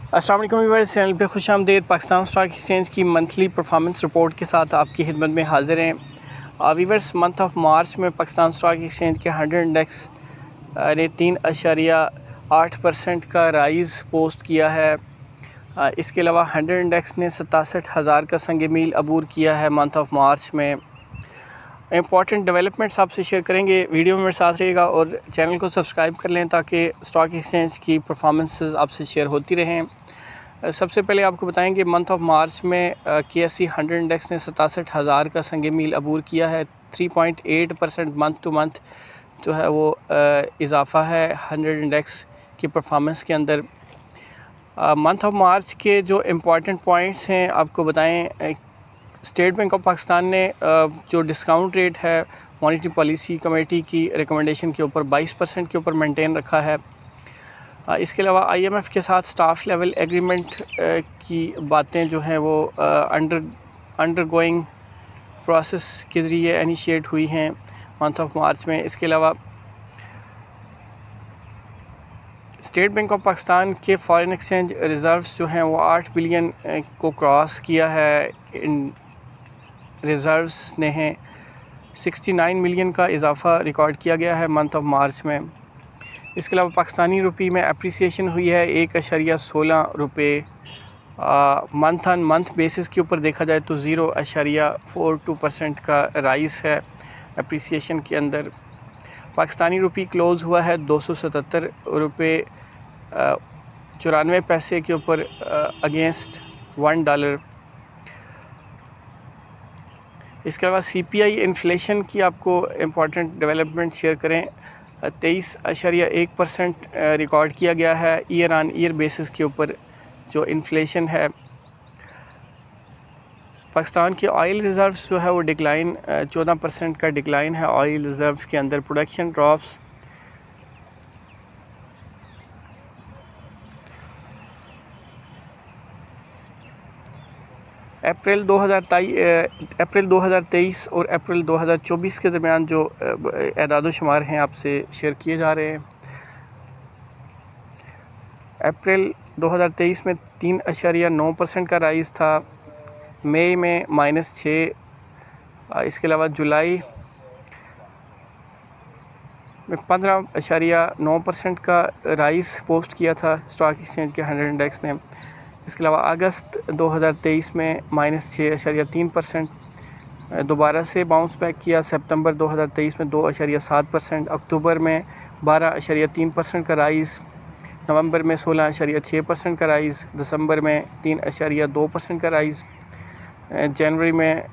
अस्सलाम वालेकुम viewers, channel पे खुशामदीद। पाकिस्तान स्टॉक एक्सचेंज की मंथली परफॉर्मेंस रिपोर्ट के साथ आपकी खिदमत में हाजिर हैं। व्यूअर्स, मंथ ऑफ मार्च में पाकिस्तान स्टॉक एक्सचेंज के 100 इंडेक्स ने 3.8% का राइज़ पोस्ट किया है। इसके अलावा 100 इंडेक्स ने 67,000 का संग मील अबूर किया है मंथ ऑफ मार्च में। इंपॉर्टेंट डेवलपमेंट्स आपसे शेयर करेंगे, वीडियो में मेरे साथ रहिएगा और चैनल को सब्सक्राइब कर लें ताकि स्टॉक एक्सचेंज की परफॉर्मेंसेस आपसे शेयर होती रहें। सबसे पहले आपको बताएंगे मंथ ऑफ मार्च में KSE 100 इंडेक्स ने 67,000 का संग मील अबूर किया है। 3.8% मंथ टू मंथ जो है वो इजाफा है 100 इंडेक्स की परफॉर्मेंस के अंदर। मंथ ऑफ मार्च के जो इम्पॉर्टेंट पॉइंट्स हैं आपको बताएं। स्टेट बैंक ऑफ पाकिस्तान ने जो डिस्काउंट रेट है मॉनेटरी पॉलिसी कमेटी की रिकमेंडेशन के ऊपर 22% के ऊपर मेंटेन रखा है। इसके अलावा IMF के साथ स्टाफ लेवल एग्रीमेंट की बातें जो हैं वो अंडरगोइंग प्रोसेस के ज़रिए इनिशिएट हुई हैं मंथ ऑफ मार्च में। इसके अलावा स्टेट बैंक ऑफ पाकिस्तान के फॉरेन एक्सचेंज रिज़र्व्स जो हैं वो 8 बिलियन को क्रॉस किया है। इन रिज़र्व्स ने हैं 69 मिलियन का इजाफ़ा रिकॉर्ड किया गया है मंथ ऑफ मार्च में। इसके अलावा पाकिस्तानी रुपये में अप्रिसिएशन हुई है 1.16 रुपये। मंथ ऑन मंथ बेसिस के ऊपर देखा जाए तो 0.42% का राइस है अप्रिसिएशन के अंदर। पाकिस्तानी रुपये क्लोज़ हुआ है 277 रुपये 94 पैसे के ऊपर अगेंस्ट $1। इसके अलावा CPI इन्फ्लेशन की आपको इम्पॉर्टेंट डेवलपमेंट शेयर करें। 23.1% रिकॉर्ड किया गया है ईयर ऑन ईयर बेसिस के ऊपर जो इन्फ्लेशन है। पाकिस्तान के ऑयल रिज़र्व्स जो है वो डिक्लाइन 14% का डिक्लाइन है ऑयल रिज़र्व्स के अंदर। प्रोडक्शन ड्रॉप्स अप्रैल 2023 और अप्रैल 2024 के दरमियान जो एदाद शुमार हैं आपसे शेयर किए जा रहे हैं। अप्रैल 2023 में 3.9% का राइज़ था। मई में -6। इसके अलावा जुलाई में 15.9% का राइज़ पोस्ट किया था स्टॉक एक्सचेंज के 100 इंडेक्स ने। इसके अलावा अगस्त 2023 में -6.3% दोबारा से बाउंस बैक किया। सितंबर 2023 में 2.7%। अक्टूबर में 12.3% का राइज़। नवंबर में 16.6% का राइज़। दिसंबर में 3.2% का राइज़। जनवरी में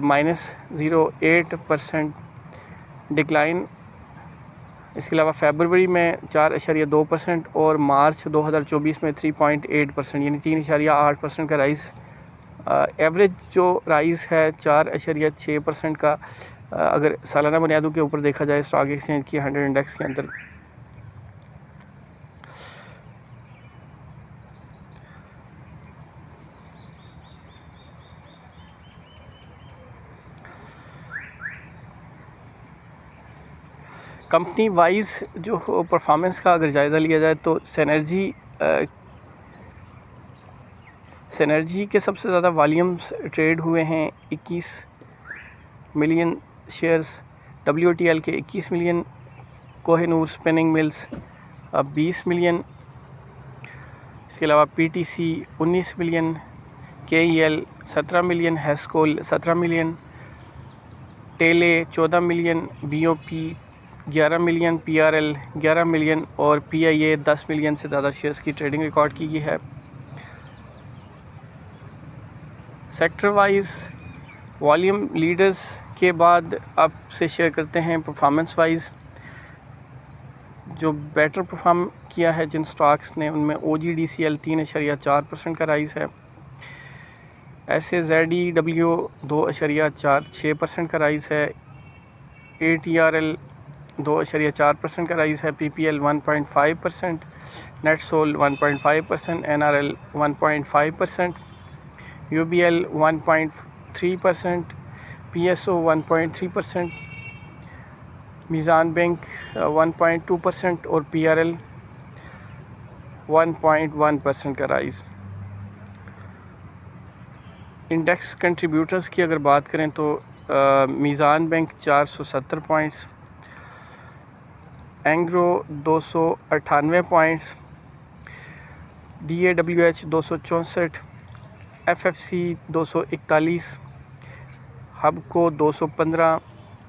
-0.8% डिक्लाइन। इसके अलावा फरवरी में 4.2% और मार्च 2024 में 3.8% यानी 3.8% का राइज़। एवरेज जो राइज़ है 4.6% का अगर सालाना बुनियादों के ऊपर देखा जाए स्टॉक एक्सचेंज की 100 इंडेक्स के अंदर। कंपनी वाइज जो परफॉर्मेंस का अगर जायज़ा लिया जाए तो सिनर्जी के सबसे ज़्यादा वॉल्यूम्स ट्रेड हुए हैं 21 मिलियन शेयर्स। WTL के 21 मिलियन। कोहिनूर स्पिनिंग मिल्स 20 मिलियन। इसके अलावा PTC 19 मिलियन। KEL 17 मिलियन। हेस्कोल 17 मिलियन। टेले 14 मिलियन। BOP 11 मिलियन। PRL 11 मिलियन और PIA 10 मिलियन से ज़्यादा शेयर्स की ट्रेडिंग रिकॉर्ड की गई है। सेक्टर वाइज वॉल्यूम लीडर्स के बाद आपसे शेयर करते हैं परफॉर्मेंस वाइज जो बेटर परफॉर्म किया है जिन स्टॉक्स ने, उनमें OGDCL 3.4% का राइज़ है। SAZEW 2.46% का राइज़ है। ATRL 2.4% का राइज़ है। PPL 1.5%। NetSol 1.5%। NRL 1.5%। UBL 1.3%। PSO 1.3%। Meezan bank 1.2% और PRL 1.1% का राइज़। इंडेक्स कंट्रीब्यूटर्स की अगर बात करें तो Meezan bank 470 points, Engro 298 points, DAWH 264, FFC 241, Hubco 215,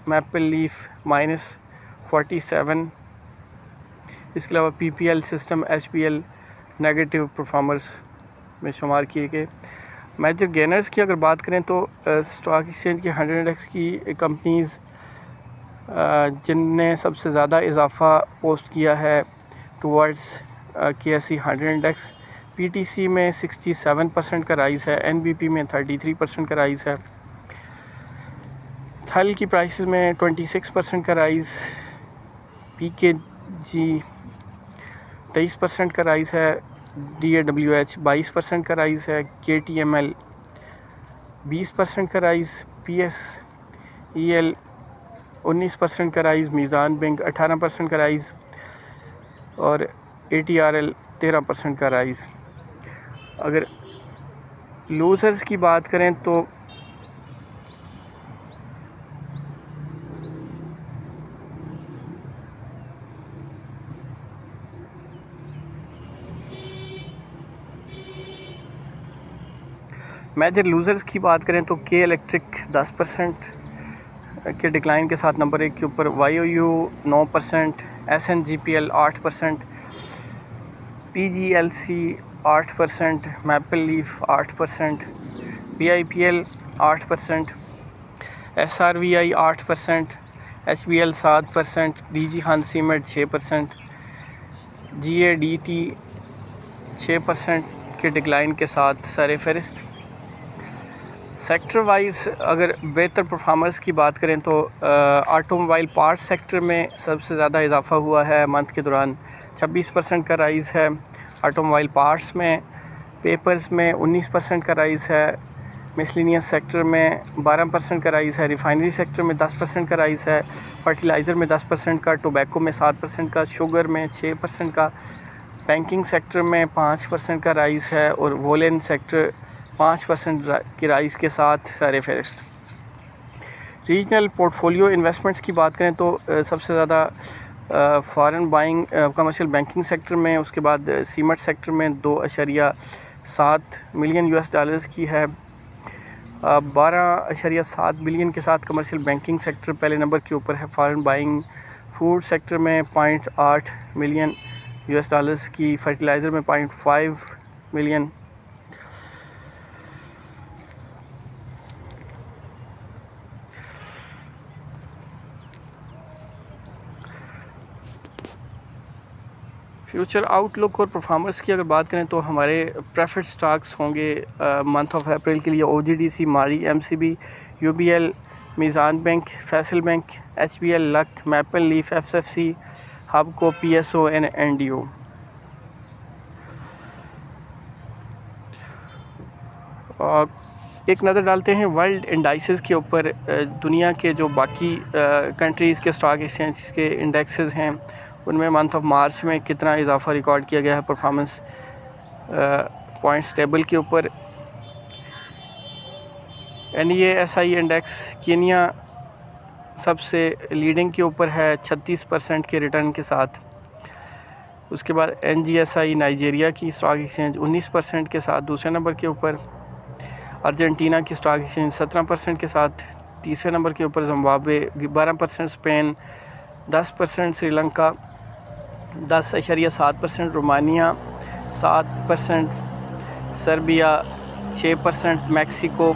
Maple Leaf -47। इसके अलावा PPL system HPL negative performers में शुमार किए गए। मेजर गेनर्स की अगर बात करें तो स्टॉक एक्सचेंज के 100 इंडेक्स की कंपनीज़ जिनने सबसे ज़्यादा इजाफ़ा पोस्ट किया है टुवर्ड्स KSE 100 इंडेक्स, PTC में 67% का राइज़ है, NBP में 33% का राइज़ है, थल की प्राइसेस में 26% का राइज़, PKG 23% का राइज़ है, DAWH 22% का राइज़ है, KTML 20% का राइज़, PSEL 19% का राइज़, मीज़ान बैंक 18% का राइज़ और ATRL 13% का राइज़। अगर लूज़र्स की बात करें तो मेजर लूज़र्स की बात करें तो K इलेक्ट्रिक 10% के डिक्लाइन के साथ नंबर 1 के ऊपर, YOU 9%, SNGPL 8%, PGLC 8%, maple leaf 8%, BIPL 8%, SRVI 8%, HBL 7%, DG Khan cement 6%, GADT 6% के डिक्लाइन के साथ सर फहरिस्त। सेक्टर वाइज अगर बेहतर परफॉर्मेंस की बात करें तो ऑटोमोबाइल पार्ट्स सेक्टर में सबसे ज़्यादा इजाफा हुआ है मंथ के दौरान, 26% का राइज़ है। ऑटोमोबाइल पार्ट्स में, पेपर्स में 19% का राइज़ है, मिसलिनियस सेक्टर में 12% का राइज़ है, रिफाइनरी सेक्टर में 10% का राइज़ है, फर्टिलाइज़र में 10% का, टोबैको में 7% का, शुगर में 6% का, बैंकिंग सेक्टर में 5% का राइज़ है और वोलन सेक्टर 5% की राइज़ के साथ सारे फहरिस्त। रीजनल पोर्टफोलियो इन्वेस्टमेंट्स की बात करें तो सबसे ज़्यादा foreign buying commercial banking sector में, उसके बाद सीमेंट सेक्टर में 2.7 मिलियन US की है, 12.7 बिलियन के साथ कमर्शियल बैंकिंग सेक्टर पहले नंबर के ऊपर है। फॉरेन बाइंग फूड सेक्टर में 0.8 मिलियन US की, फर्टिलाइज़र में 0.5 मिलियन। फ्यूचर आउटलुक और परफॉर्मेंस की अगर बात करें तो हमारे प्रेफर्ड स्टॉक्स होंगे मंथ ऑफ अप्रैल के लिए OGDC, Mari, MCB, UBL, Meezan bank, Faysal bank, HBL, luck, Maple Leaf, FFC, Hubco, PSO and NDO। एक नज़र डालते हैं वर्ल्ड इंडाइसेस के ऊपर। दुनिया के जो बाकी कंट्रीज़ के स्टॉक एक्सचेंज के इंडेक्सेस हैं उनमें मंथ ऑफ मार्च में कितना इजाफा रिकॉर्ड किया गया है परफॉर्मेंस पॉइंट्स टेबल के ऊपर। NESI इंडेक्स केनिया सबसे लीडिंग के ऊपर है 36% के रिटर्न के साथ। उसके बाद NGSI नाइजीरिया की स्टॉक एक्सचेंज 19% के साथ दूसरे नंबर के ऊपर। अर्जेंटीना की स्टॉक एक्सचेंज 17% के साथ तीसरे नंबर के ऊपर। Zimbabwe 12%, Spain 10%, Sri Lanka 10.7%, Romania 7%, Serbia 6%, Mexico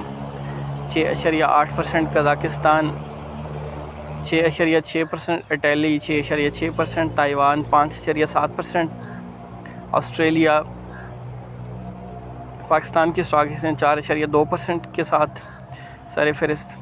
6.8%, Kazakhstan 6.6%, Italy 6.6%, Taiwan 5.7%, Australia, Pakistan की स्टॉक एक्सचेंज 4.2% के साथ सर फहरिस्त।